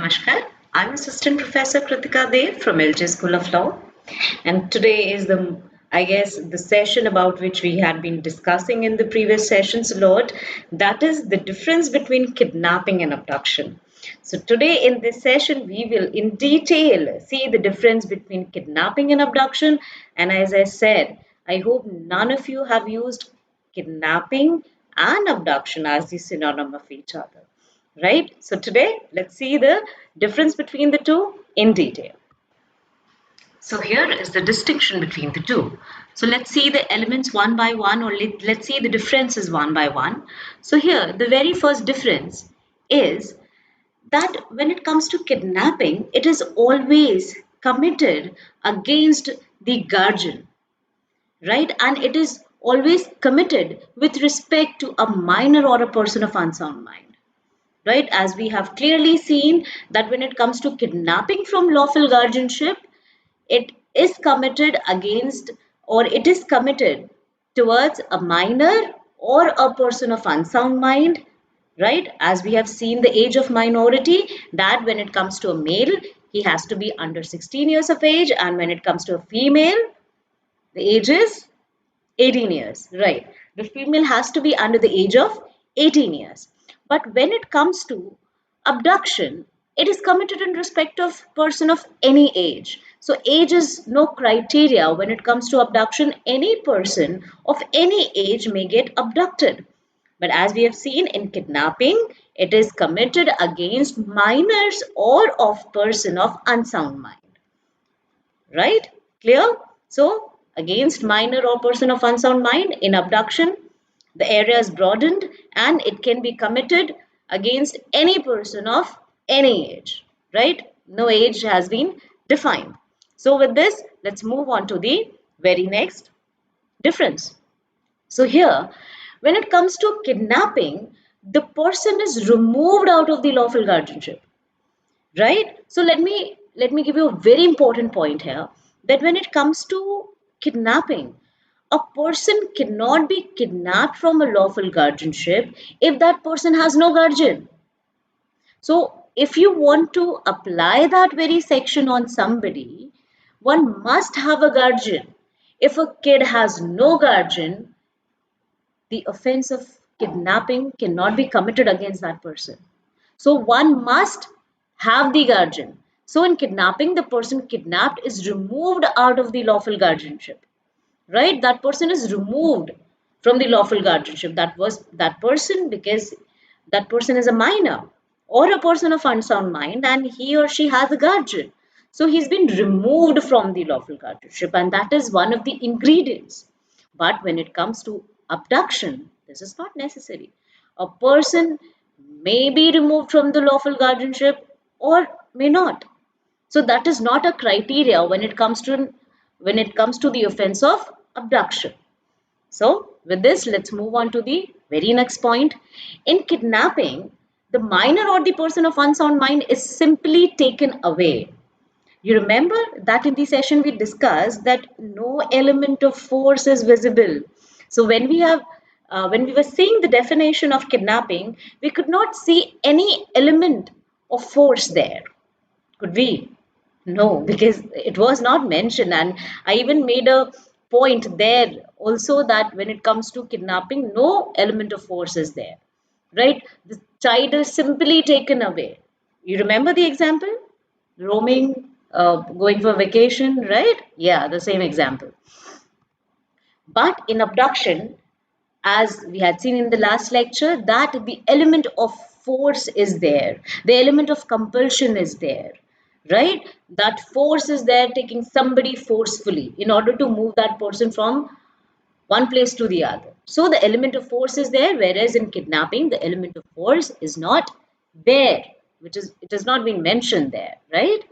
Namaskar. I'm Assistant Professor Kritika Dev from LJ School of Law, and today is the session about which we had been discussing in the previous sessions a lot. That is the difference between kidnapping and abduction. So today in this session, we will in detail see the difference between kidnapping and abduction. And as I said, I hope none of you have used kidnapping and abduction as the synonym of each other. Right? So today, let's see the difference between the two in detail. So here is the distinction between the two. So let's see the elements one by one, or let's see the differences one by one. So here, the very first difference is that when it comes to kidnapping, it is always committed against the guardian, right? And it is always committed with respect to a minor or a person of unsound mind. Right, as we have clearly seen that when it comes to kidnapping from lawful guardianship, it is committed against, or it is committed towards a minor or a person of unsound mind, right? As we have seen the age of minority, that when it comes to a male, he has to be under 16 years of age, and when it comes to a female, the age is 18 years, right? The female has to be under the age of 18 years. But when it comes to abduction, it is committed in respect of person of any age. So age is no criteria when it comes to abduction. Any person of any age may get abducted. But as we have seen in kidnapping, it is committed against minors or of person of unsound mind. Right? Clear? So, against minor or person of unsound mind in abduction, the area is broadened and it can be committed against any person of any age. Right? No age has been defined. So, with this, let's move on to the very next difference. So, here, when it comes to kidnapping, the person is removed out of the lawful guardianship, right? So let me give you a very important point here, that when it comes to kidnapping, a person cannot be kidnapped from a lawful guardianship if that person has no guardian. So if you want to apply that very section on somebody, one must have a guardian. If a kid has no guardian, the offense of kidnapping cannot be committed against that person. So one must have the guardian. So in kidnapping, the person kidnapped is removed out of the lawful guardianship, right? That person is removed from the lawful guardianship. That was that person, because that person is a minor or a person of unsound mind, and he or she has a guardian. So he's been removed from the lawful guardianship, and that is one of the ingredients. But when it comes to abduction, this is not necessary. A person may be removed from the lawful guardianship or may not. So that is not a criteria when it comes to the offense of abduction. So with this, let's move on to the very next point. In kidnapping, the minor or the person of unsound mind is simply taken away. You remember that in the session we discussed that no element of force is visible. So when we were seeing the definition of kidnapping, we could not see any element of force there. Could we? No, because it was not mentioned. And I even made a point there also that when it comes to kidnapping, no element of force is there. Right? The child is simply taken away. You remember the example? Roaming, going for vacation, right? Yeah, the same example. But in abduction, as we had seen in the last lecture, that the element of force is there, the element of compulsion is there, right? That force is there, taking somebody forcefully in order to move that person from one place to the other. So the element of force is there, whereas in kidnapping, the element of force is not there, it has not been mentioned there, right?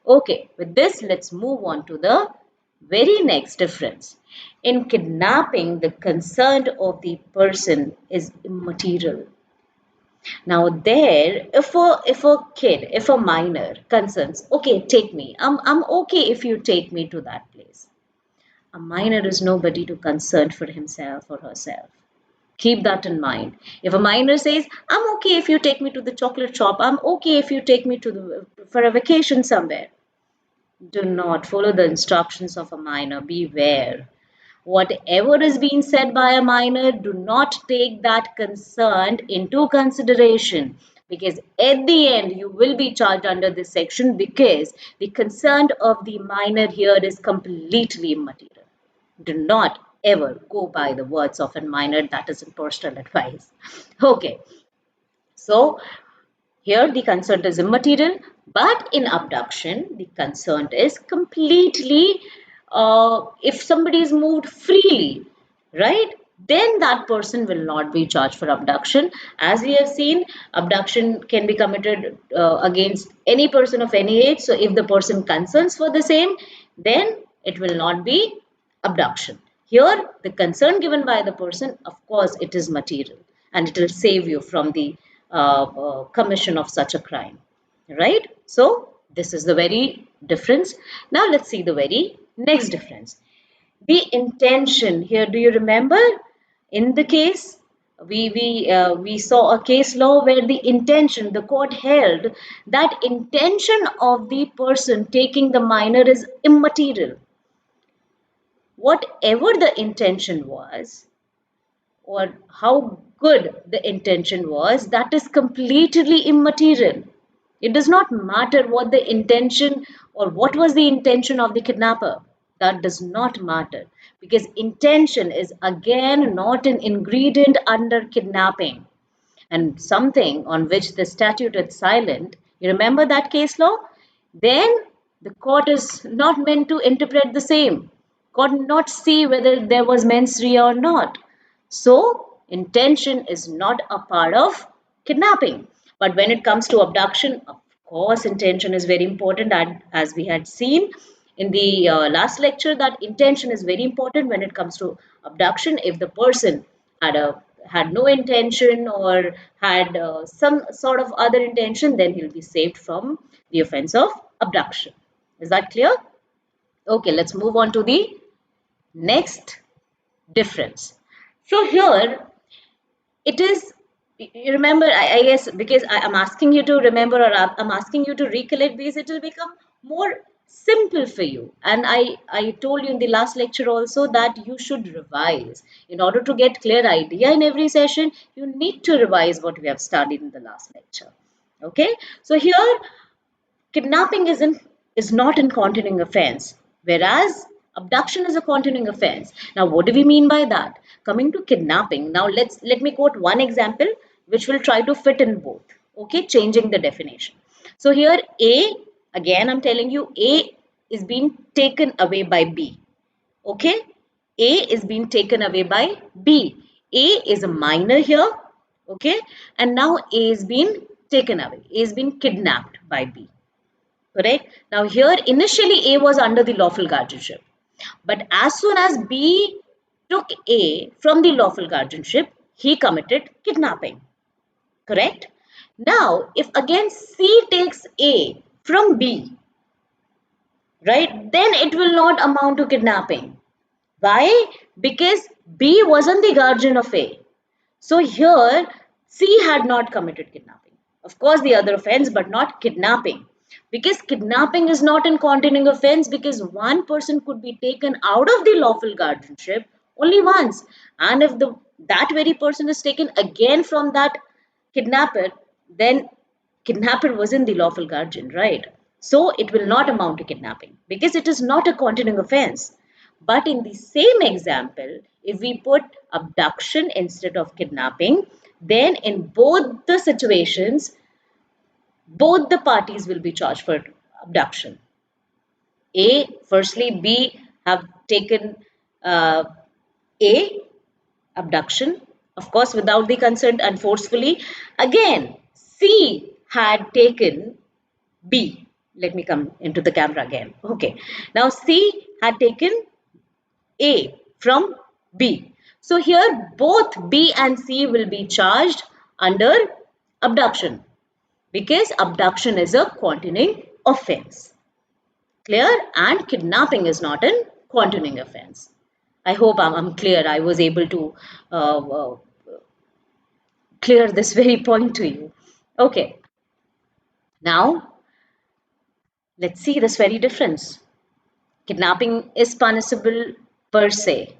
Okay, with this, let's move on to the very next difference. In kidnapping, the consent of the person is immaterial. Now there, if a minor consents, okay, take me. I'm okay if you take me to that place. A minor is nobody to consent for himself or herself. Keep that in mind. If a minor says, I'm okay if you take me to the chocolate shop, I'm okay if you take me for a vacation somewhere. Do not follow the instructions of a minor. Beware. Whatever is being said by a minor, do not take that concern into consideration, because at the end you will be charged under this section, because the concern of the minor here is completely immaterial. Do not ever go by the words of a minor. That is in personal advice. Okay, so here the consent is immaterial, but in abduction, the consent is completely, if somebody is moved freely, right? Then that person will not be charged for abduction. As we have seen, abduction can be committed against any person of any age. So if the person consents for the same, then it will not be abduction. Here, the concern given by the person, of course, it is material and it will save you from the commission of such a crime, right? So, this is the very difference. Now, let's see the very next difference. The intention here, do you remember in the case? We saw a case law where the intention, the court held that intention of the person taking the minor is immaterial. Whatever the intention was, or how good the intention was, that is completely immaterial. It does not matter what the intention or what was the intention of the kidnapper. That does not matter, because intention is again not an ingredient under kidnapping, and something on which the statute is silent. You remember that case law? Then the court is not meant to interpret the same. Court not see whether there was mens rea or not. So intention is not a part of kidnapping. But when it comes to abduction, of course, intention is very important. And as we had seen in the last lecture, that intention is very important when it comes to abduction. If the person had no intention or had some sort of other intention, then he'll be saved from the offense of abduction. Is that clear? Okay, let's move on to the next difference. So here it is, you remember, I guess, because I'm asking you to remember, or I'm asking you to recollect, because it will become more simple for you. And I told you in the last lecture also that you should revise. In order to get clear idea in every session, you need to revise what we have studied in the last lecture. Okay, so here kidnapping is not a continuing offense, whereas abduction is a continuing offense. Now, what do we mean by that? Coming to kidnapping, now let me quote one example which will try to fit in both. Okay, changing the definition. So here A, again I'm telling you, A is being taken away by B. Okay, A is being taken away by B. A is a minor here. Okay, and now A is being taken away. A is being kidnapped by B. Correct. Now here initially A was under the lawful guardianship, but as soon as B took A from the lawful guardianship, he committed kidnapping. Correct. Now if again C takes A from B, right, then it will not amount to kidnapping. Why? Because B wasn't the guardian of A. So here C had not committed kidnapping. Of course, the other offense, but not kidnapping. Because kidnapping is not a continuing offense, because one person could be taken out of the lawful guardianship only once. And if that very person is taken again from that kidnapper, then kidnapper wasn't the lawful guardian, right? So it will not amount to kidnapping because it is not a continuing offense. But in the same example, if we put abduction instead of kidnapping, then in both the situations, both the parties will be charged for abduction. Firstly, B have taken A, abduction, of course, without the consent and forcefully. Again, C had taken B. Let me come into the camera again. Okay. Now, C had taken A from B. So here both B and C will be charged under abduction, because abduction is a continuing offense. Clear? And kidnapping is not a continuing offense. I hope I'm clear. I was able to clear this very point to you. Okay, now let's see this very difference. Kidnapping is punishable per se,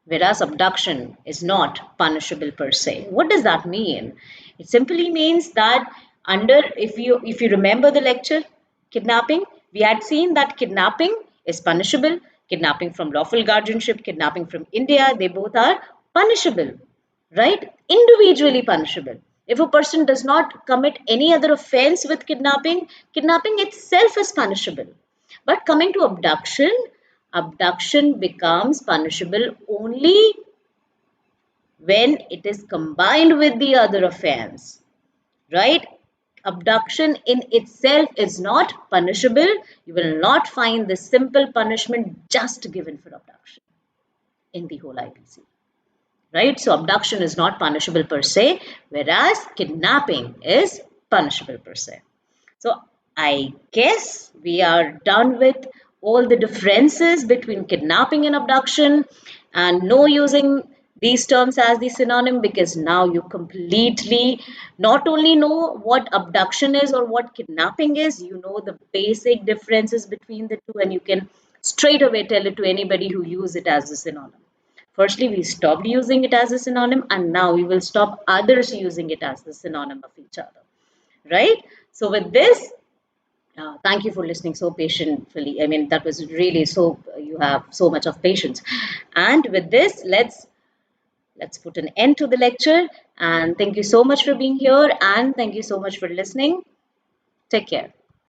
whereas abduction is not punishable per se. What does that mean? It simply means that if you remember the lecture kidnapping, we had seen that kidnapping is punishable. Kidnapping from lawful guardianship, kidnapping from India, they both are punishable, right? Individually punishable. If a person does not commit any other offense with kidnapping, kidnapping itself is punishable. But coming to abduction, abduction becomes punishable only when it is combined with the other offense, right? Abduction in itself is not punishable. You will not find the simple punishment just given for abduction in the whole IPC, right? So abduction is not punishable per se, whereas kidnapping is punishable per se. So I guess we are done with all the differences between kidnapping and abduction, and no using these terms as the synonym, because now you completely not only know what abduction is or what kidnapping is, you know the basic differences between the two, and you can straight away tell it to anybody who use it as a synonym. Firstly, we stopped using it as a synonym, and now we will stop others using it as the synonym of each other, right? So with this, thank you for listening so patiently. I mean, that was really so, you have so much of patience. And with this, let's put an end to the lecture. And thank you so much for being here, and thank you so much for listening. Take care.